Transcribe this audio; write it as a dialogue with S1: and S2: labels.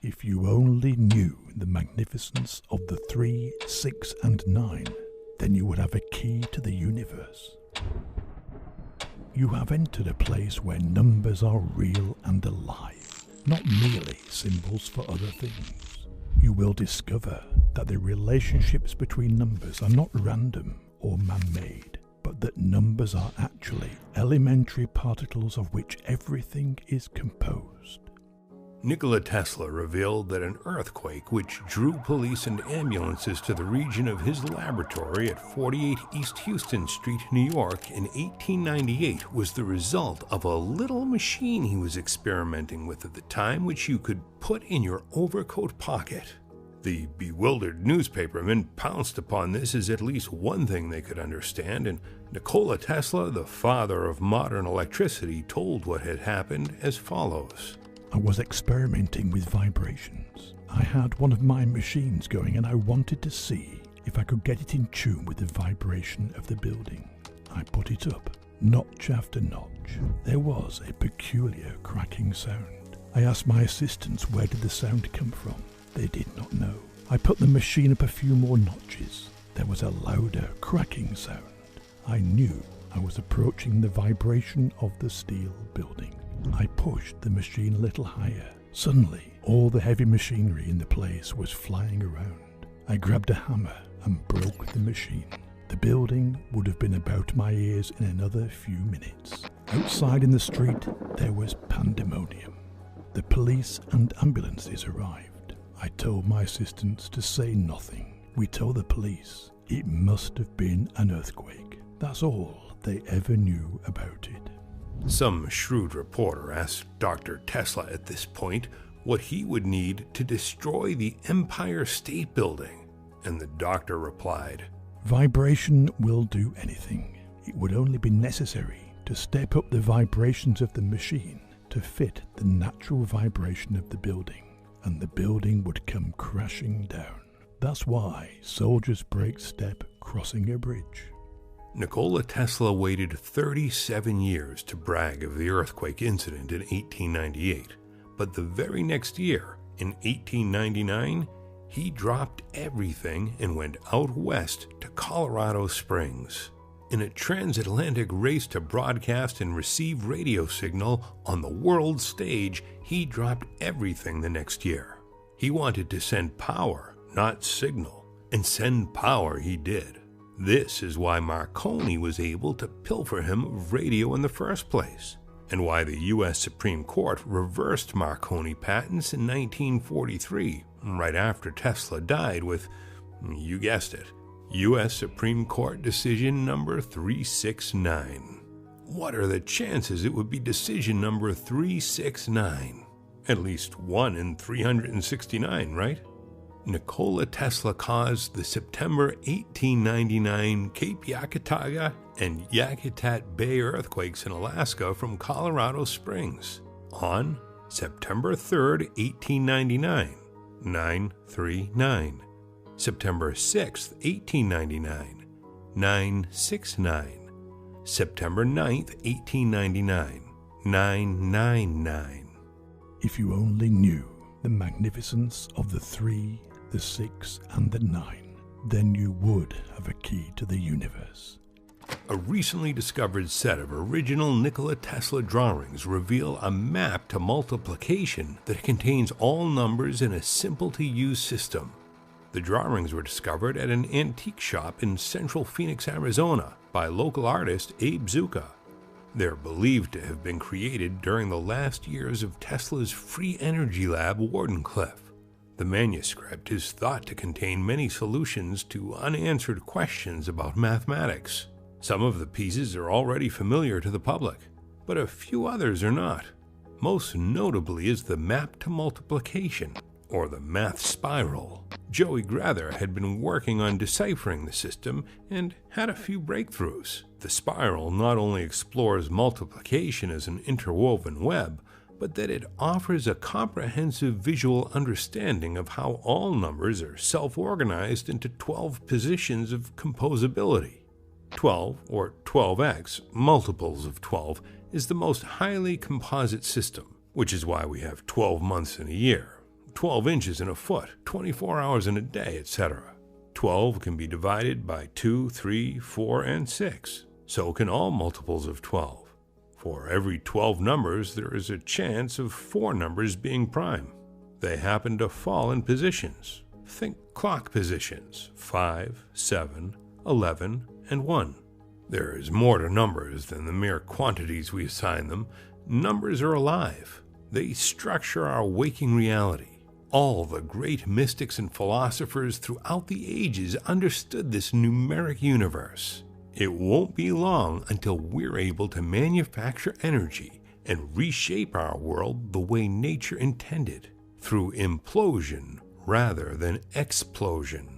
S1: If you only knew the magnificence of the 3, 6, and 9, then you would have a key to the universe. You have entered a place where numbers are real and alive, not merely symbols for other things. You will discover that the relationships between numbers are not random or man-made, but that numbers are actually elementary particles of which everything is composed.
S2: Nikola Tesla revealed that an earthquake which drew police and ambulances to the region of his laboratory at 48 East Houston Street, New York in 1898 was the result of a little machine he was experimenting with at the time, which you could put in your overcoat pocket. The bewildered newspapermen pounced upon this as at least one thing they could understand, and Nikola Tesla, the father of modern electricity, told what had happened as follows.
S1: I was experimenting with vibrations. I had one of my machines going and I wanted to see if I could get it in tune with the vibration of the building. I put it up, notch after notch. There was a peculiar cracking sound. I asked my assistants where did the sound come from. They did not know. I put the machine up a few more notches. There was a louder cracking sound. I knew I was approaching the vibration of the steel building. I pushed the machine a little higher. Suddenly, all the heavy machinery in the place was flying around. I grabbed a hammer and broke the machine. The building would have been about my ears in another few minutes. Outside in the street, there was pandemonium. The police and ambulances arrived. I told my assistants to say nothing. We told the police it must have been an earthquake. That's all they ever knew about it.
S2: Some shrewd reporter asked Dr. Tesla at this point what he would need to destroy the Empire State Building, and the doctor replied,
S1: Vibration will do anything. It would only be necessary to step up the vibrations of the machine to fit the natural vibration of the building, and the building would come crashing down. That's why soldiers break step crossing a bridge.
S2: Nikola Tesla waited 37 years to brag of the earthquake incident in 1898, but the very next year, in 1899, he dropped everything and went out west to Colorado Springs. In a transatlantic race to broadcast and receive radio signal on the world stage, he dropped everything the next year. He wanted to send power, not signal, and send power he did. This is why Marconi was able to pilfer him of radio in the first place, and why the U.S. Supreme Court reversed Marconi patents in 1943, right after Tesla died with, you guessed it, U.S. Supreme Court decision number 369. What are the chances it would be decision number 369? At least 1 in 369, right? Nikola Tesla caused the September 1899 Cape Yakataga and Yakutat Bay earthquakes in Alaska from Colorado Springs on September 3, 1899, 939, September 6, 1899, 969, September 9, 1899, 999.
S1: If you only knew the magnificence of the 3, the 6, and the 9, then you would have a key to the universe.
S2: A recently discovered set of original Nikola Tesla drawings reveal a map to multiplication that contains all numbers in a simple-to-use system. The drawings were discovered at an antique shop in central Phoenix, Arizona, by local artist Abe Zuka. They're believed to have been created during the last years of Tesla's free energy lab, Wardenclyffe. The manuscript is thought to contain many solutions to unanswered questions about mathematics. Some of the pieces are already familiar to the public, but a few others are not. Most notably is the map to multiplication, or the math spiral. Joey Grather had been working on deciphering the system and had a few breakthroughs. The spiral not only explores multiplication as an interwoven web, but that it offers a comprehensive visual understanding of how all numbers are self-organized into 12 positions of composability. 12, or 12x, multiples of 12, is the most highly composite system, which is why we have 12 months in a year. 12 inches in a foot, 24 hours in a day, etc. 12 can be divided by 2, 3, 4, and 6. So can all multiples of 12. For every 12 numbers, there is a chance of 4 numbers being prime. They happen to fall in positions. Think clock positions, 5, 7, 11, and 1. There is more to numbers than the mere quantities we assign them. Numbers are alive. They structure our waking reality. All the great mystics and philosophers throughout the ages understood this numeric universe. It won't be long until we're able to manufacture energy and reshape our world the way nature intended, through implosion rather than explosion.